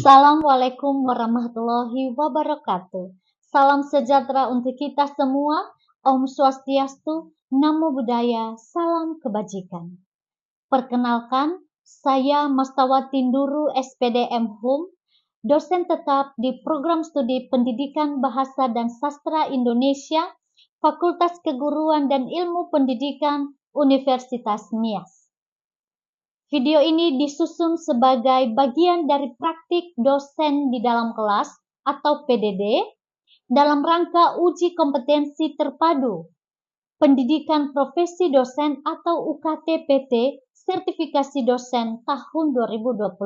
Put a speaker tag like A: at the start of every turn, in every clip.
A: Assalamualaikum warahmatullahi wabarakatuh. Salam sejahtera untuk kita semua. Om Swastiastu, Namo Buddhaya, salam kebajikan. Perkenalkan, saya Mastawati Nduru SPDM Hum, dosen tetap di Program Studi Pendidikan Bahasa dan Sastra Indonesia, Fakultas Keguruan dan Ilmu Pendidikan, Universitas Nias. Video ini disusun sebagai bagian dari praktik dosen di dalam kelas atau PDD dalam rangka uji kompetensi terpadu pendidikan profesi dosen atau UKT-PT sertifikasi dosen tahun 2026.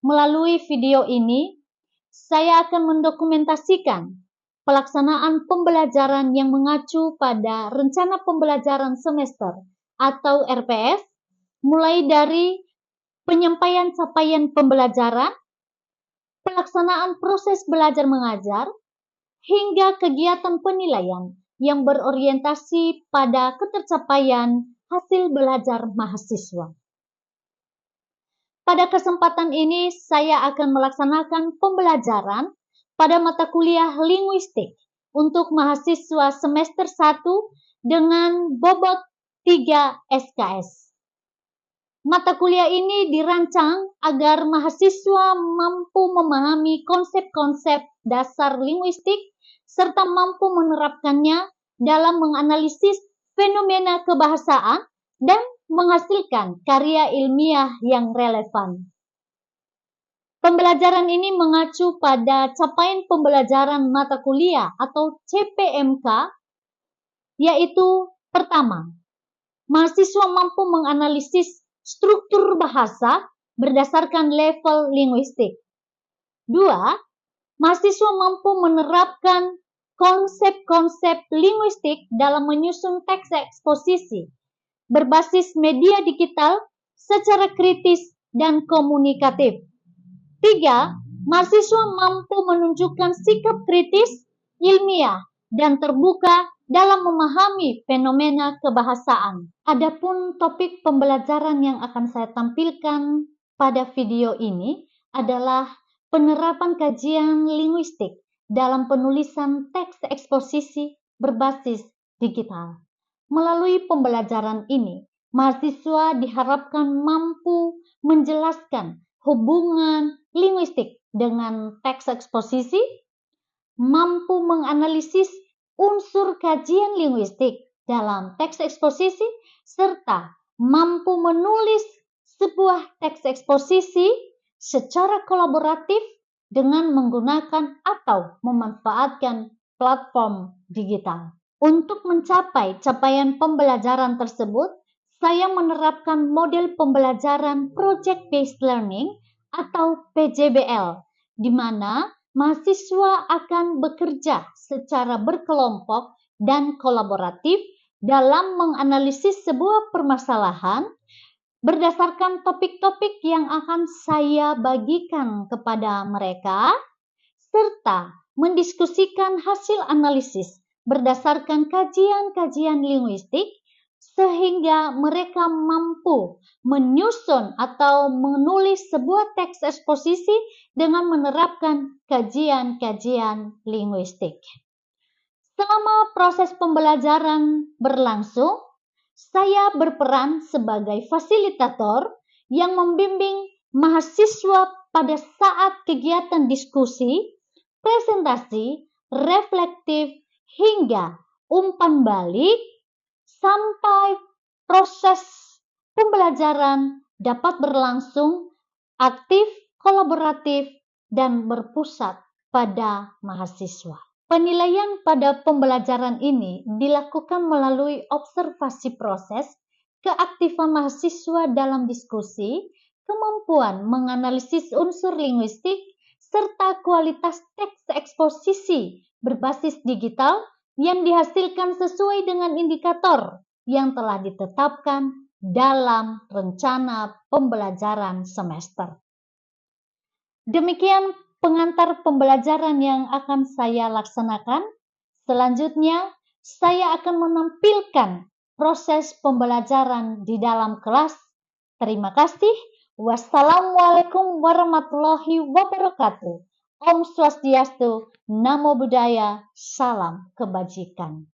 A: Melalui video ini, saya akan mendokumentasikan pelaksanaan pembelajaran yang mengacu pada rencana pembelajaran semester atau RPS, mulai dari penyampaian capaian pembelajaran, pelaksanaan proses belajar mengajar, hingga kegiatan penilaian yang berorientasi pada ketercapaian hasil belajar mahasiswa. Pada kesempatan ini, saya akan melaksanakan pembelajaran pada mata kuliah linguistik untuk mahasiswa semester 1 dengan bobot 3 SKS. Mata kuliah ini dirancang agar mahasiswa mampu memahami konsep-konsep dasar linguistik serta mampu menerapkannya dalam menganalisis fenomena kebahasaan dan menghasilkan karya ilmiah yang relevan. Pembelajaran ini mengacu pada capaian pembelajaran mata kuliah atau CPMK, yaitu pertama, mahasiswa mampu menganalisis struktur bahasa berdasarkan level linguistik. 2. Mahasiswa mampu menerapkan konsep-konsep linguistik dalam menyusun teks eksposisi berbasis media digital secara kritis dan komunikatif. 3. Mahasiswa mampu menunjukkan sikap kritis, ilmiah, dan terbuka dalam memahami fenomena kebahasaan. Adapun topik pembelajaran yang akan saya tampilkan pada video ini adalah penerapan kajian linguistik dalam penulisan teks eksposisi berbasis digital. Melalui pembelajaran ini, mahasiswa diharapkan mampu menjelaskan hubungan linguistik dengan teks eksposisi, mampu menganalisis unsur kajian linguistik dalam teks eksposisi, serta mampu menulis sebuah teks eksposisi secara kolaboratif dengan menggunakan atau memanfaatkan platform digital. Untuk mencapai capaian pembelajaran tersebut, saya menerapkan model pembelajaran Project-Based Learning atau PJBL, di mana mahasiswa akan bekerja secara berkelompok dan kolaboratif dalam menganalisis sebuah permasalahan berdasarkan topik-topik yang akan saya bagikan kepada mereka, serta mendiskusikan hasil analisis berdasarkan kajian-kajian linguistik sehingga mereka mampu menyusun atau menulis sebuah teks eksposisi dengan menerapkan kajian-kajian linguistik. Selama proses pembelajaran berlangsung, saya berperan sebagai fasilitator yang membimbing mahasiswa pada saat kegiatan diskusi, presentasi, reflektif, hingga umpan balik, sampai proses pembelajaran dapat berlangsung aktif, kolaboratif, dan berpusat pada mahasiswa. Penilaian pada pembelajaran ini dilakukan melalui observasi proses, keaktifan mahasiswa dalam diskusi, kemampuan menganalisis unsur linguistik, serta kualitas teks eksposisi berbasis digital yang dihasilkan sesuai dengan indikator yang telah ditetapkan dalam rencana pembelajaran semester. Demikian pengantar pembelajaran yang akan saya laksanakan. Selanjutnya, saya akan menampilkan proses pembelajaran di dalam kelas. Terima kasih. Wassalamualaikum warahmatullahi wabarakatuh. Om Swastiastu, Namo Buddhaya, salam kebajikan.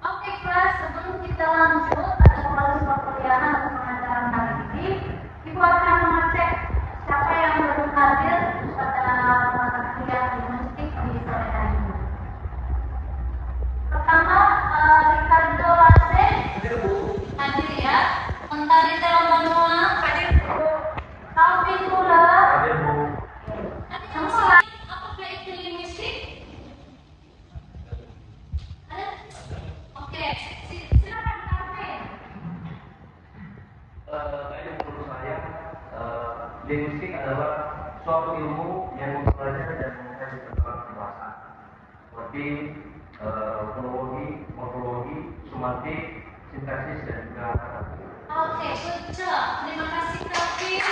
B: Oke kelas, sebelum kita lanjut pada proses perkuliahan atau pengajaran kali ini, Ibu akan mengecek siapa yang belum hadir pada mata kuliah linguistik di sore hari ini. Pertama, Ricardo Lasse hadir ya. Mentari Telmanua hadir. Calvin Mula hadir Bu. Yang selain apakah itu linguistik? Ada? Oke, silakan Calvin.
C: Menurut saya, linguistik adalah suatu ilmu yang mempelajari dan mengenai perkembangan bahasa, seperti fonologi, morfologi, semantik, sintaksis, dan juga
B: Oke, good job. Terima kasih Calvin.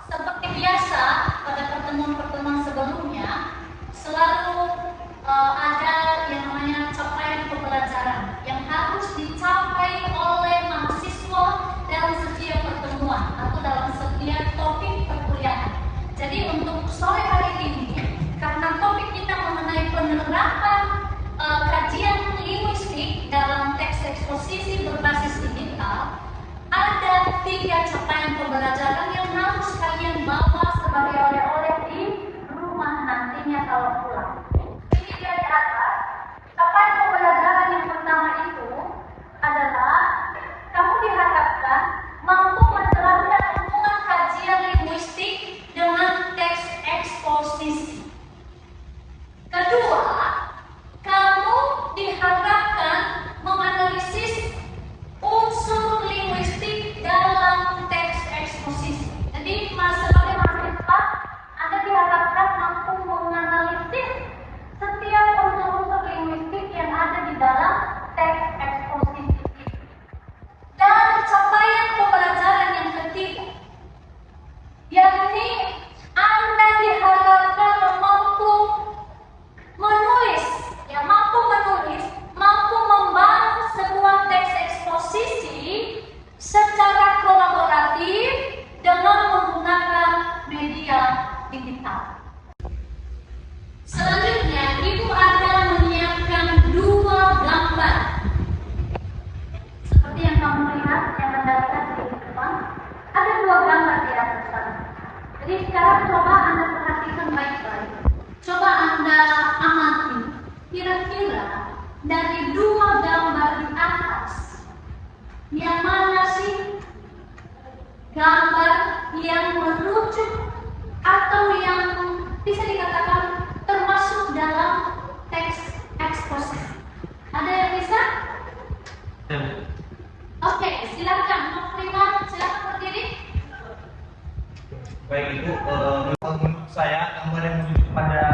B: Seperti biasa pada pertemuan-pertemuan sebelumnya, selalu ada yang namanya capaian pembelajaran yang harus dicapai oleh mahasiswa dalam setiap pertemuan atau dalam setiap topik perkuliahan. Jadi untuk sore hari ini, karena topik kita mengenai penerapan kajian linguistik dalam teks eksposisi berbasis digital, ada 3 capaian pembelajaran yang harus kalian bawa sebagai oleh-oleh di rumah nantinya kalau pulang. Ini dia di atas. Capaian pembelajaran yang pertama itu adalah kamu diharapkan mampu menjelaskan hubungan kajian linguistik dengan teks eksposisi. Kedua, kamu diharapkan menganalisis unsur linguistik dalam teks eksposisi. Jadi, sebagai mahasiswa, Anda diharapkan mampu menganalisis setiap unsur-unsur linguistik yang ada di dalam teks eksposisi. Dan capaian pembelajaran yang ketiga, yakni Anda diharapkan mampu menulis, mampu membangun sebuah teks eksposisi secara kolaboratif dengan menggunakan media digital. Selanjutnya, Ibu akan menyiapkan 2 gambar. Seperti yang kamu lihat, yang Anda lihat di depan, ada 2 gambar di atas sana. Jadi sekarang coba Anda perhatikan baik-baik. Coba Anda amati, kira-kira dari 2 gambar di atas, yang mana sih gambar yang merujuk atau yang bisa dikatakan termasuk dalam teks eksposisi? Ada yang bisa? Oke, silakan. Mas silakan berdiri.
C: baik itu. Menurut saya, gambar yang menuju pada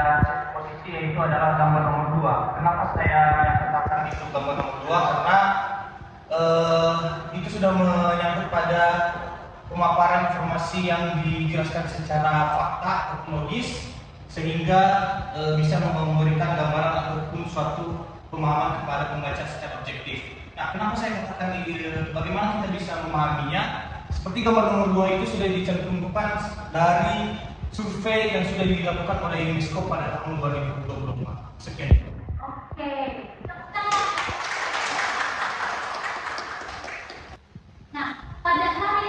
C: posisi yaitu adalah gambar nomor 2. Kenapa saya katakan itu gambar nomor 2? Karena itu sudah menyangkut pada pemaparan informasi yang dijelaskan secara fakta atau logis, sehingga bisa memberikan gambaran ataupun suatu pemahaman kepada pembaca secara objektif. Nah, kenapa saya katakan bagaimana kita bisa memahaminya? Seperti gambar nomor 2 itu sudah dicantumkan dari survei yang sudah dilakukan oleh UNESCO pada tahun 2024. Sekian.
B: Oke. Nah, pada hari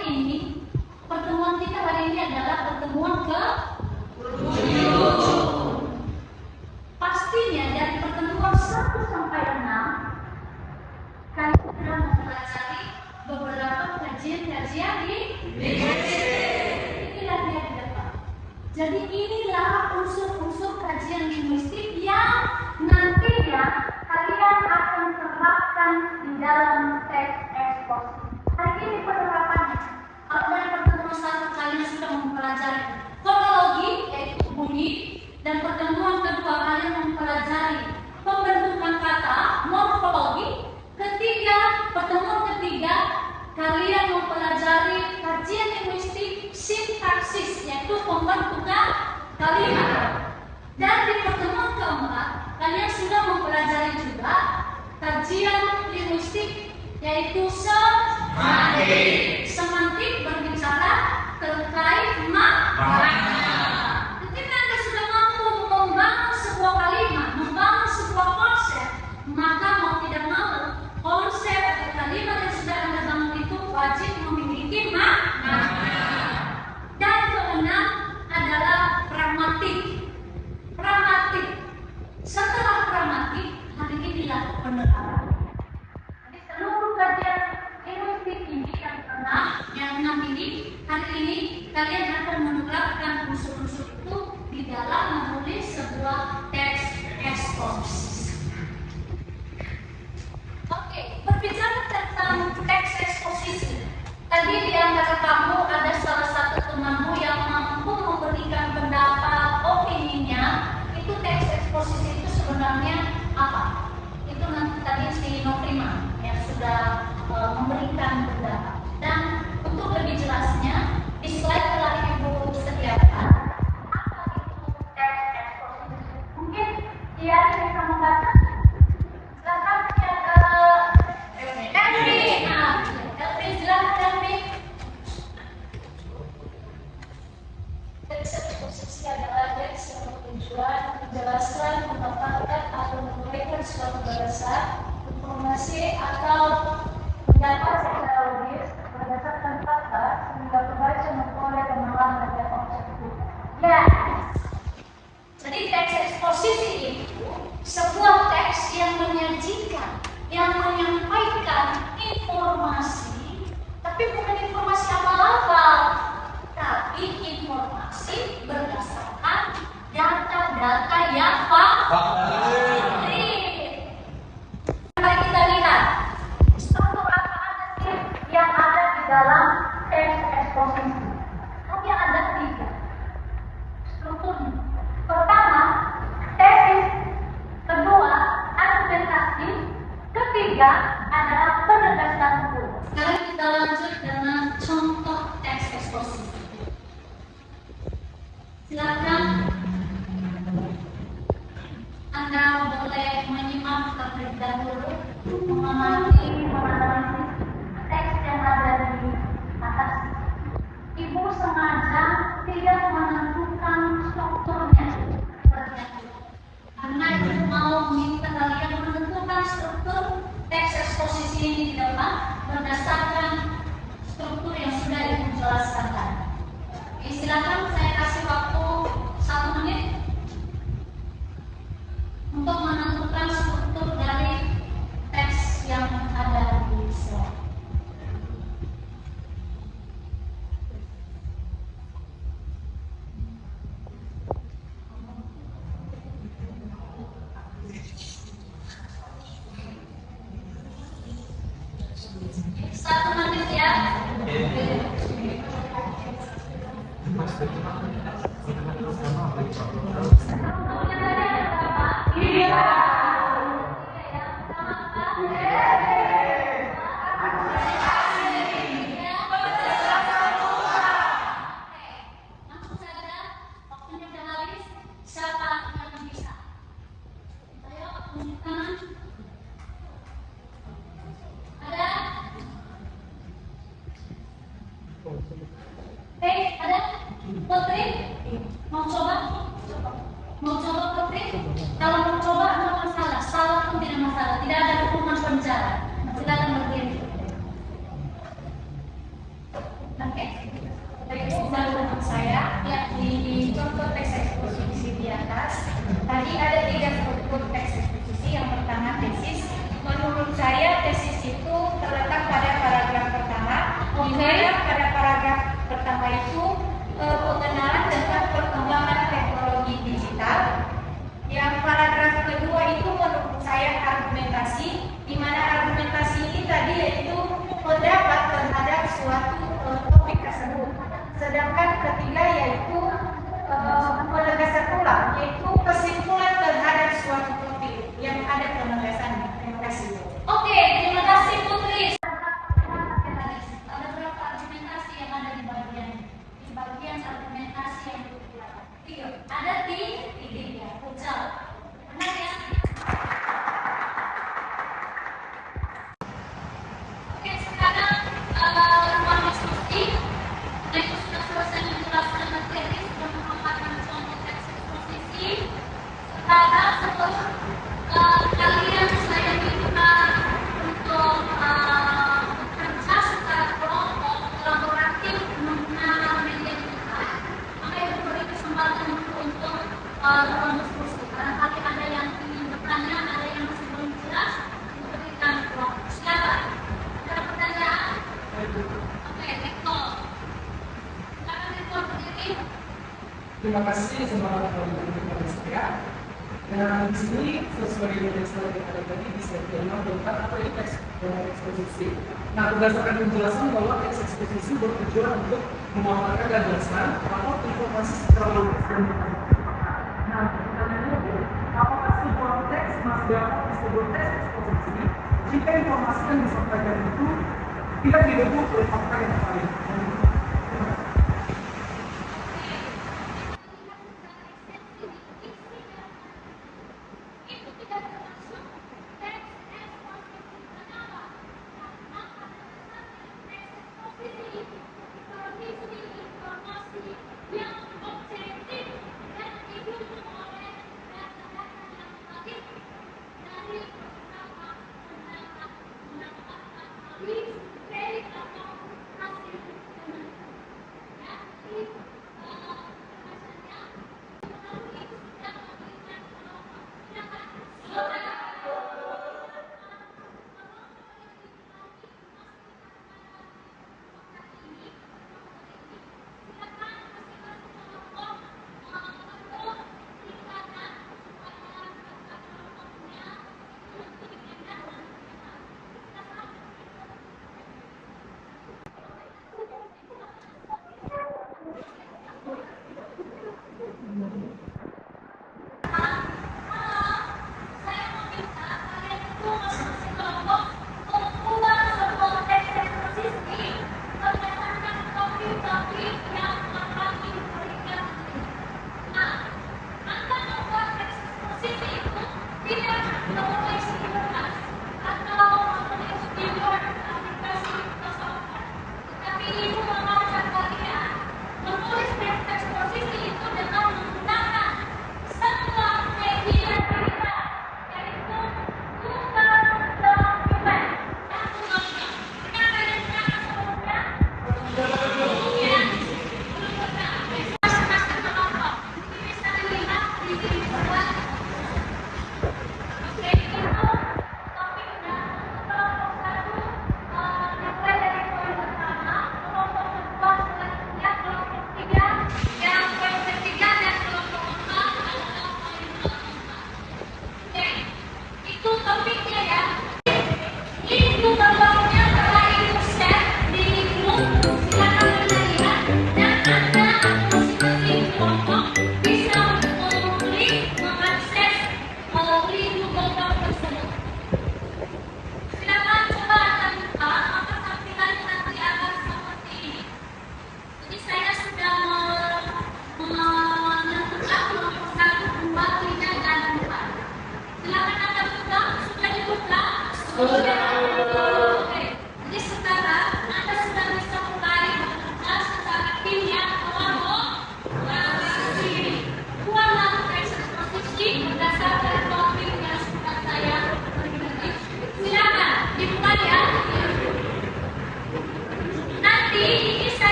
B: kajian di inilah dia di depan. Jadi inilah unsur-unsur kajian linguistik yang nantinya kalian akan terapkan di dalam teks eksposisi. Hari ini penerapannya. Kalau dari pertemuan satu kalian sudah mempelajari fonologi yaitu bunyi, dan pertemuan kedua kalian mempelajari pembentukan kata morfologi. Pertemuan ketiga kalian mempelajari kajian linguistik sintaksis yaitu pembentukan kalimat. Dan di pertemuan keempat kalian sudah mempelajari juga kajian linguistik yaitu semantik. Semantik berbicara terkait makna. Ketika Anda sudah mampu membangun sebuah kalimat, membangun sebuah konsep, maka mau tidak mau konsep atau kalimat yang sudah Anda bangun itu wajib memiliki makna. Dan keenam adalah pragmatik. Setelah pragmatik, hari inilah penerapan. Jadi seluruh kajian linguistik ini yang enam ini, hari ini kalian akan menerapkan unsur-unsur itu di dalam menulis sebuah teks eksposisi. Oke, berbicara tentang teks eksposisi. Tadi di antara kamu ada salah satu temanmu yang mampu memberikan pendapat opininya. Itu teks eksposisi itu sebenarnya apa? Itu nanti tadi si Novrima yang sudah memberikan pendapat. Dan untuk lebih jelasnya, di slide telah Ibu sediakan apa itu teks eksposisi. Mungkin dia bisa membaca. Silakan Elvi, silakan Elvi. Teks eksposisi adalah teks yang bertujuan menjelaskan, memaparkan atau menguraikan suatu bahasa, informasi atau pendapat secara logis berdasarkan fakta sehingga pembaca memperoleh pemahaman dan objektif. Ya. Jadi teks eksposisi itu sebuah teks yang menyajikan, yang menyampaikan informasi, tapi bukan informasi abal-abal, tapi informasi berdasarkan data-data yang valid. Mari kita lihat struktur apa aja sih yang ada di dalam teks eksposisi. Hanya ada 3 strukturnya. Pertama, tesis. Kedua, argumentasi. Ketiga adalah penegasan hukum. Sekarang kita lanjut dengan contoh teks eksposisi. Silakan Anda boleh menyimak terlebih dahulu, mengamati, menganalisis teks yang ada di atas. Ibu sengaja tidak menentukan strukturnya karena ibu mau meminta kalian menentukan struktur teks eksposisi ini di depan berdasarkan struktur yang sudah ibu jelaskan tadi. Silakan saya kasih waktu 1 menit untuk menentukan struktur dari teks yang ada di slide. Satu menit ya. Ada Putri? Mau coba? Mau coba Putri? Kalau mau coba nggak masalah, salah pun tidak masalah, tidak ada hukuman penjara. apa itu pengenalan tentang perkembangan teknologi digital. Yang paragraf kedua itu menurut saya argumentasi, di mana argumentasi ini tadi yaitu pendapat terhadap suatu topik tersebut. Sedangkan ketiga yaitu penegasan ulang, yaitu kesimpulan terhadap suatu topik yang ada penegasannya. Terima kasih.
D: Oke, terima kasih Putri. Ada berapa argumentasi yang ada di bagian argumentasi yang tiga. Ada tiga. Pucal. Benar ya? Oke, sekarang ruang diskusi. Nah, itu sudah selesai menjelaskan materi, sudah memaparkan contoh teks eksposisi. Sekarang setelah kalian saya minta untuk bekerja secara kelompok kolaboratif menggunakan media digital, maka itu beri kesempatan untuk ruang diskusi. Barangkali ada yang ingin bertanya, ada yang masih belum jelas, berikan ruang. Silakan. Ada pertanyaan? Oke, Rektor. Silakan Rektor berdiri.
E: Terima kasih semangat kepada saya. Nah, di sini sesuai dengan slide yang ada tadi bisa dikenal tentang apa itu teks eksposisi. Nah, berdasarkan penjelasan bahwa teks eksposisi bertujuan untuk memaparkan gagasan atau informasi secara logis dan nah, pertanyaannya adalah apakah sebuah teks masih dapat disebut teks eksposisi jika informasi yang disampaikan itu tidak didukung oleh fakta yang valid?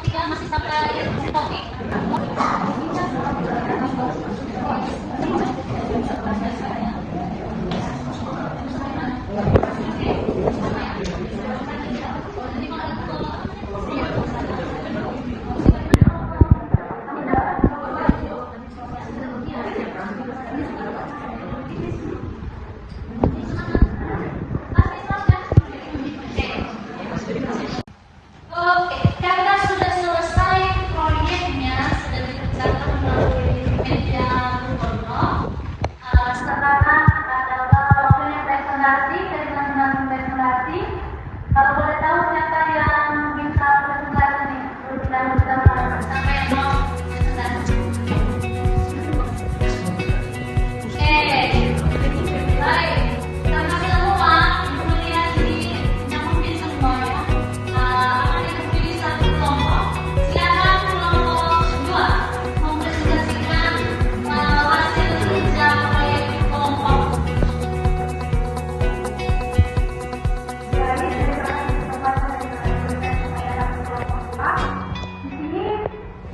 B: 3 masih sampai topik.
D: Oke, karena sudah selesai proyeknya, sudah dikerjakan melalui media Google.
B: Sekarang adalah waktunya presentasi dari masing-masing presentasi. Kalau boleh tahu siapa yang bisa presentasi nih? Terlebih dahulu
D: Siapa yang mau presentasi? Baik. Karena semua melihat ini yang mungkin semua ya. Akan dipilih satu kelompok. Silakan kelompok 2 mempresentasikan hasil kerja proyek kelompok.
B: Jadi di sini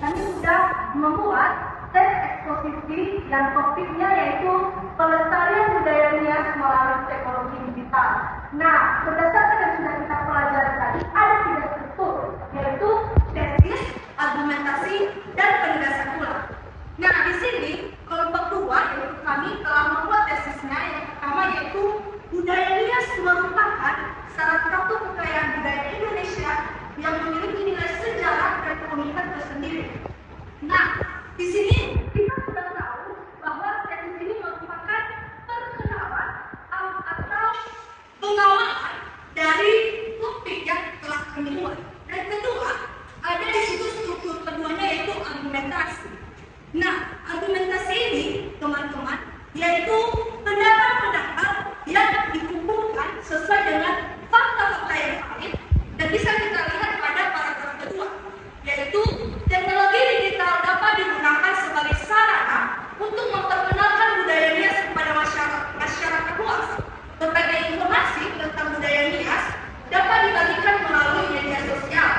B: kami sudah membuat tes eksposisi dan topiknya yaitu pelestarian budaya nias melalui teknologi digital. Nah, berdasarkan yang sudah kita pelajari tadi, ada 3 struktur, yaitu tesis, argumentasi, dan penegasan ulang. Nah, di sini kelompok 2 yaitu kami telah membuat tesisnya. Yang pertama yaitu budaya nias merupakan salah satu kekayaan budaya Indonesia yang memiliki nilai sejarah dan keunikan tersendiri. Nah, di sini kita sudah tahu bahwa tesis ini merupakan perkenalan atau pengawalan dari topik yang telah kami buat. Dan kedua, ada di situ struktur keduanya yaitu argumentasi. Nah, argumentasi ini, teman-teman, yaitu pendapat-pendapat yang dikumpulkan sesuai dengan fakta-fakta yang valid dan bisa kita lihat pada paragraf kedua, yaitu teknologi digital dapat digunakan sebagai sarana untuk memperkenalkan budaya nias kepada masyarakat luas. Berbagai informasi tentang budaya nias dapat dibagikan melalui media sosial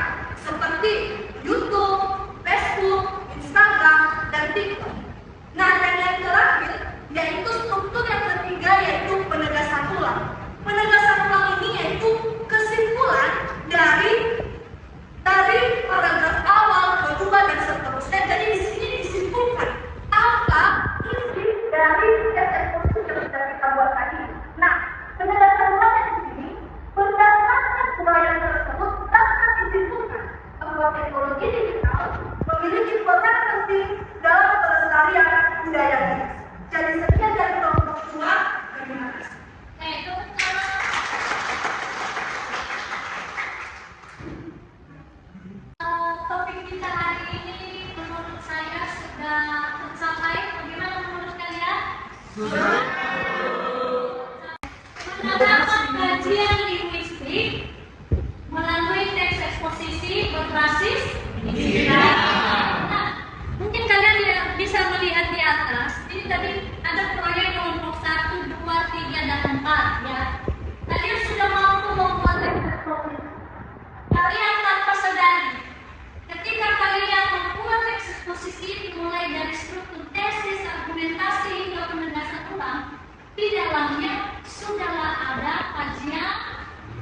B: seperti YouTube, Facebook, Instagram, dan TikTok. Nah, dan yang terakhir yaitu struktur yang ketiga yaitu penegasan ulang. Penegasan ulang ini yaitu kesimpulan dari paragraf awal, kedua, dan seterusnya. Jadi di sini disimpulkan apa isi dari tes eksposisi yang sudah kita buat tadi. Nah, penegasan ulang di sini berdasarkan uraian tersebut dapat disimpulkan bahwa teknologi digital memiliki peran penting dalam pelestarian budaya nias. Jadi sekian dari kelompok 2. Terima kasih.
D: Topik kita hari ini menurut saya sudah tercapai. Bagaimana menurut kalian? Menanamkan kajian linguistik melalui teks eksposisi berbasis digital. Nah, mungkin kalian bisa melihat di atas. Ini tadi ada proyek kelompok 1, 2, 3, dan 4 ya. Kalian sudah mampu membuat teks eksposisi. Kalian tanpa sadari, ketika kalian membuat teks eksposisi dimulai dari struktur tesis, argumentasi hingga penegasan ulang, di dalamnya sudahlah ada kajian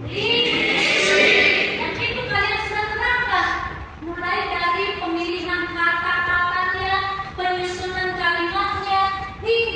D: linguistik. Dan itu kalian sudah terangkan, mulai dari pemilihan kata-katanya, penyusunan kalimatnya, hingga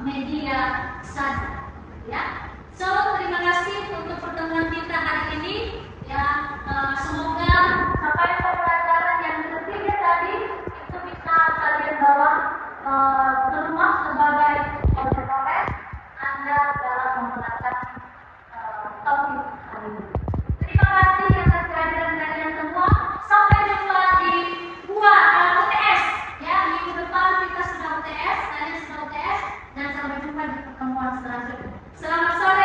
B: media saja, ya. So, terima kasih untuk pertemuan kita hari ini, ya. Semoga apa yang pembelajaran yang ketiga tadi itu bisa kalian bawa ke rumah sebagai oleh Anda dalam menggunakan topik hari ini. Terima kasih atas kehadiran kalian semua. Sampai jumpa di UTS, ya. Minggu depan kita sudah UTS, kalian sudah UTS, dan sampai jumpa di pertemuan selanjutnya. Selamat sore.